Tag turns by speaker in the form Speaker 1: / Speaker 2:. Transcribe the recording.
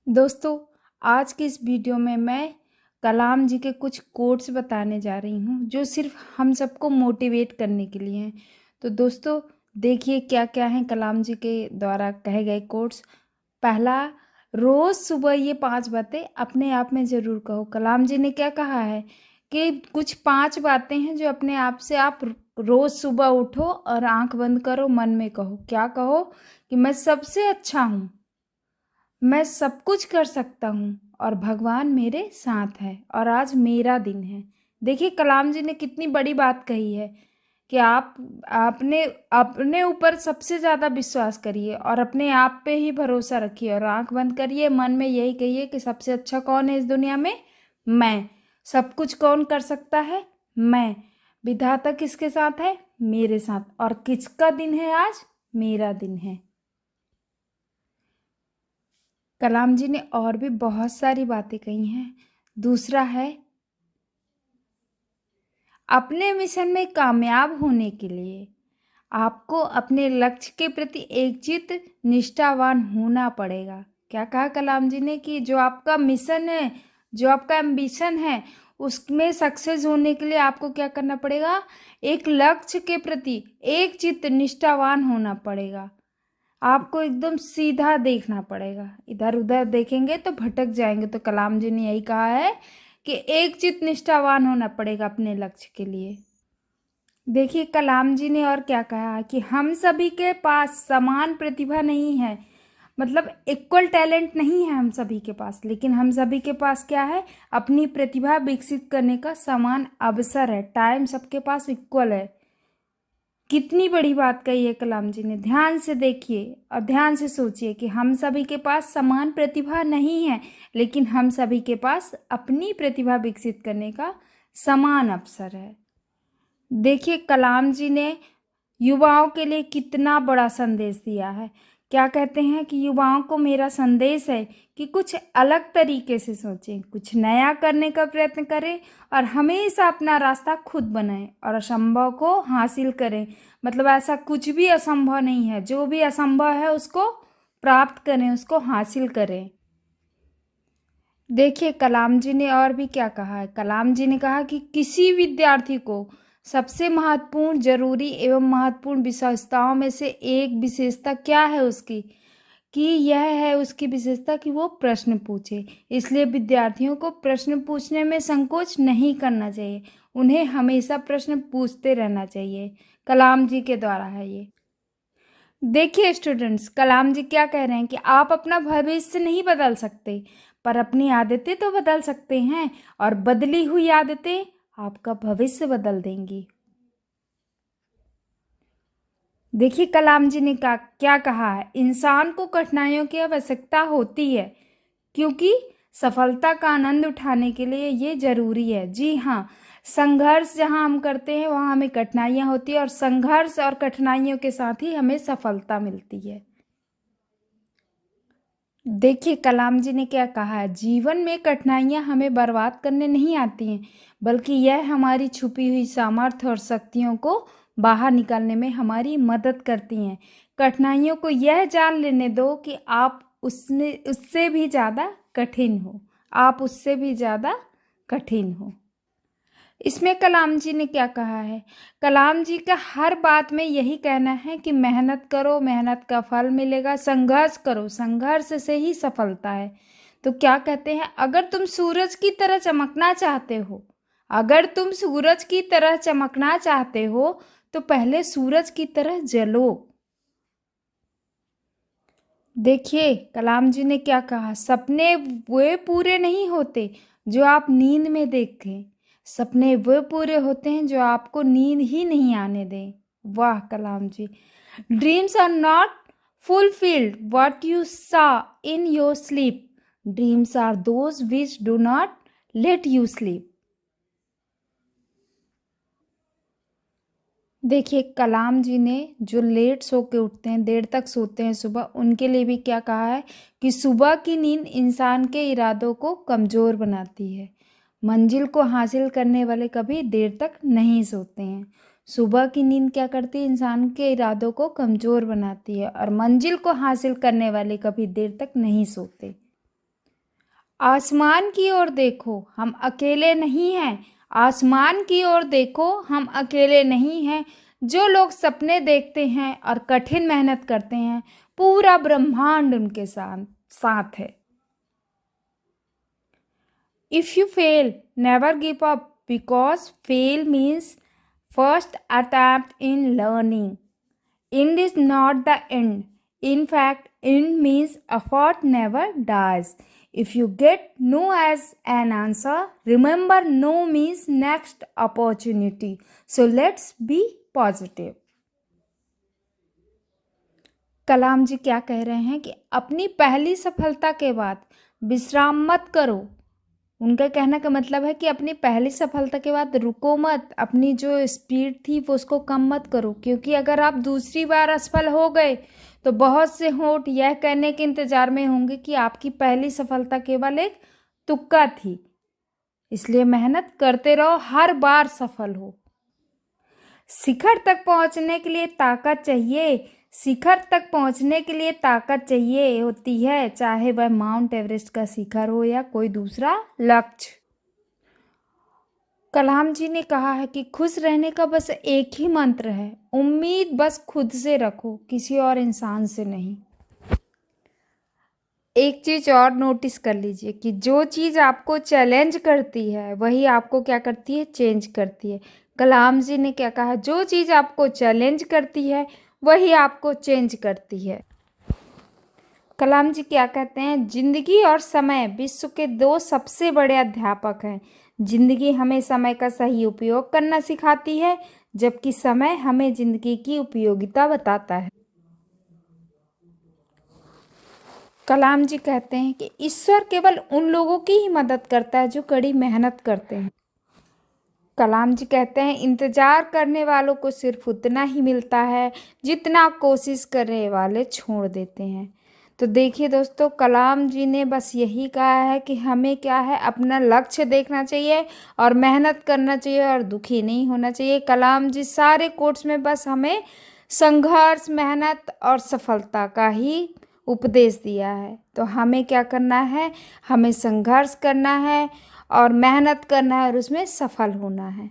Speaker 1: दोस्तों, आज की इस वीडियो में मैं कलाम जी के कुछ कोट्स बताने जा रही हूँ जो सिर्फ हम सबको मोटिवेट करने के लिए हैं। तो दोस्तों, देखिए क्या क्या हैं कलाम जी के द्वारा कहे गए कोट्स। पहला, रोज़ सुबह ये 5 बातें अपने आप में ज़रूर कहो। कलाम जी ने क्या कहा है कि कुछ 5 बातें हैं जो अपने आप से आप रोज़ सुबह उठो और आँख बंद करो, मन में कहो। क्या कहो? कि मैं सबसे अच्छा हूँ, मैं सब कुछ कर सकता हूँ और भगवान मेरे साथ है और आज मेरा दिन है। देखिए कलाम जी ने कितनी बड़ी बात कही है कि आप अपने अपने ऊपर सबसे ज़्यादा विश्वास करिए और अपने आप पे ही भरोसा रखिए और आंख बंद करिए, मन में यही कहिए कि सबसे अच्छा कौन है इस दुनिया में? मैं। सब कुछ कौन कर सकता है? मैं। विधाता किसके साथ है? मेरे साथ। और किसका दिन है आज? मेरा दिन है। कलाम जी ने और भी बहुत सारी बातें कही हैं। दूसरा है, अपने मिशन में कामयाब होने के लिए आपको अपने लक्ष्य के प्रति एकचित्त निष्ठावान होना पड़ेगा। क्या कहा कलाम जी ने कि जो आपका मिशन है, जो आपका एम्बिशन है, उसमें सक्सेस होने के लिए आपको क्या करना पड़ेगा? एक लक्ष्य के प्रति एकचित्त निष्ठावान होना पड़ेगा। आपको एकदम सीधा देखना पड़ेगा, इधर उधर देखेंगे तो भटक जाएंगे। तो कलाम जी ने यही कहा है कि एक चित निष्ठावान होना पड़ेगा अपने लक्ष्य के लिए। देखिए कलाम जी ने और क्या कहा कि हम सभी के पास समान प्रतिभा नहीं है, मतलब इक्वल टैलेंट नहीं है हम सभी के पास, लेकिन हम सभी के पास क्या है? अपनी प्रतिभा विकसित करने का समान अवसर है। टाइम सबके पास इक्वल है। कितनी बड़ी बात कही है कलाम जी ने। ध्यान से देखिए और ध्यान से सोचिए कि हम सभी के पास समान प्रतिभा नहीं है, लेकिन हम सभी के पास अपनी प्रतिभा विकसित करने का समान अवसर है। देखिए कलाम जी ने युवाओं के लिए कितना बड़ा संदेश दिया है। क्या कहते हैं कि युवाओं को मेरा संदेश है कि कुछ अलग तरीके से सोचें, कुछ नया करने का प्रयत्न करें और हमेशा अपना रास्ता खुद बनाएं और असंभव को हासिल करें। मतलब ऐसा कुछ भी असंभव नहीं है, जो भी असंभव है उसको प्राप्त करें, उसको हासिल करें। देखिए कलाम जी ने और भी क्या कहा है। कलाम जी ने कहा कि किसी विद्यार्थी को सबसे महत्वपूर्ण, जरूरी एवं महत्वपूर्ण विशेषताओं में से एक विशेषता क्या है उसकी? कि यह है उसकी विशेषता कि वो प्रश्न पूछे। इसलिए विद्यार्थियों को प्रश्न पूछने में संकोच नहीं करना चाहिए, उन्हें हमेशा प्रश्न पूछते रहना चाहिए। कलाम जी के द्वारा है ये। देखिए स्टूडेंट्स, कलाम जी क्या कह रहे हैं कि आप अपना भविष्य नहीं बदल सकते, पर अपनी आदतें तो बदल सकते हैं और बदली हुई आदतें आपका भविष्य बदल देंगी। देखिए कलाम जी ने क्या कहा है। इंसान को कठिनाइयों की आवश्यकता होती है क्योंकि सफलता का आनंद उठाने के लिए ये जरूरी है। जी हाँ, संघर्ष जहाँ हम करते हैं वहाँ हमें कठिनाइयाँ होती है और संघर्ष और कठिनाइयों के साथ ही हमें सफलता मिलती है। देखिए कलाम जी ने क्या कहा है। जीवन में कठिनाइयाँ हमें बर्बाद करने नहीं आती हैं, बल्कि यह हमारी छुपी हुई सामर्थ्य और शक्तियों को बाहर निकालने में हमारी मदद करती हैं। कठिनाइयों को यह जान लेने दो कि आप उससे भी ज़्यादा कठिन हो, आप उससे भी ज़्यादा कठिन हो। इसमें कलाम जी ने क्या कहा है। कलाम जी का हर बात में यही कहना है कि मेहनत करो, मेहनत का फल मिलेगा, संघर्ष करो, संघर्ष से ही सफलता है। तो क्या कहते हैं, अगर तुम सूरज की तरह चमकना चाहते हो, अगर तुम सूरज की तरह चमकना चाहते हो तो पहले सूरज की तरह जलो। देखिए कलाम जी ने क्या कहा। सपने वे पूरे नहीं होते जो आप नींद में देखें, सपने वे पूरे होते हैं जो आपको नींद ही नहीं आने दें। वाह Kalam ji. Dreams are not fulfilled what you saw in your sleep, dreams are those which do not let you sleep. देखिए कलाम जी ने जो लेट सो के उठते हैं, देर तक सोते हैं सुबह, उनके लिए भी क्या कहा है कि सुबह की नींद इंसान के इरादों को कमज़ोर बनाती है। मंजिल को हासिल करने वाले कभी देर तक नहीं सोते हैं। सुबह की नींद क्या करती है? इंसान के इरादों को कमज़ोर बनाती है और मंजिल को हासिल करने वाले कभी देर तक नहीं सोते। आसमान की ओर देखो, हम अकेले नहीं हैं। आसमान की ओर देखो, हम अकेले नहीं हैं। जो लोग सपने देखते हैं और कठिन मेहनत करते हैं, पूरा ब्रह्मांड उनके साथ साथ है। If you fail, never give up because fail means first attempt in learning. End is not the end. In fact, end means effort never dies. If you get no as an answer, remember no means next opportunity. So let's be positive. कलाम जी क्या कह रहे हैं कि अपनी पहली सफलता के बाद विश्राम मत करो। उनका कहने का मतलब है कि अपनी पहली सफलता के बाद रुको मत, अपनी जो स्पीड थी वो उसको कम मत करो, क्योंकि अगर आप दूसरी बार असफल हो गए तो बहुत से होंठ यह कहने के इंतजार में होंगे कि आपकी पहली सफलता केवल एक तुक्का थी। इसलिए मेहनत करते रहो, हर बार सफल हो। शिखर तक पहुंचने के लिए ताकत चाहिए। शिखर तक पहुंचने के लिए ताकत चाहिए होती है, चाहे वह माउंट एवरेस्ट का शिखर हो या कोई दूसरा लक्ष्य। कलाम जी ने कहा है कि खुश रहने का बस एक ही मंत्र है, उम्मीद बस खुद से रखो, किसी और इंसान से नहीं। एक चीज़ और नोटिस कर लीजिए कि जो चीज़ आपको चैलेंज करती है वही आपको क्या करती है, चेंज करती है। कलाम जी ने क्या कहा, जो चीज़ आपको चैलेंज करती है वही आपको चेंज करती है। कलाम जी क्या कहते हैं, जिंदगी और समय विश्व के दो सबसे बड़े अध्यापक हैं। जिंदगी हमें समय का सही उपयोग करना सिखाती है, जबकि समय हमें जिंदगी की उपयोगिता बताता है। कलाम जी कहते हैं कि ईश्वर केवल उन लोगों की ही मदद करता है जो कड़ी मेहनत करते हैं। कलाम जी कहते हैं, इंतजार करने वालों को सिर्फ उतना ही मिलता है जितना कोशिश करने वाले छोड़ देते हैं। तो देखिए दोस्तों, कलाम जी ने बस यही कहा है कि हमें क्या है, अपना लक्ष्य देखना चाहिए और मेहनत करना चाहिए और दुखी नहीं होना चाहिए। कलाम जी सारे कोट्स में बस हमें संघर्ष, मेहनत और सफलता का ही उपदेश दिया है। तो हमें क्या करना है, हमें संघर्ष करना है और मेहनत करना है और उसमें सफल होना है।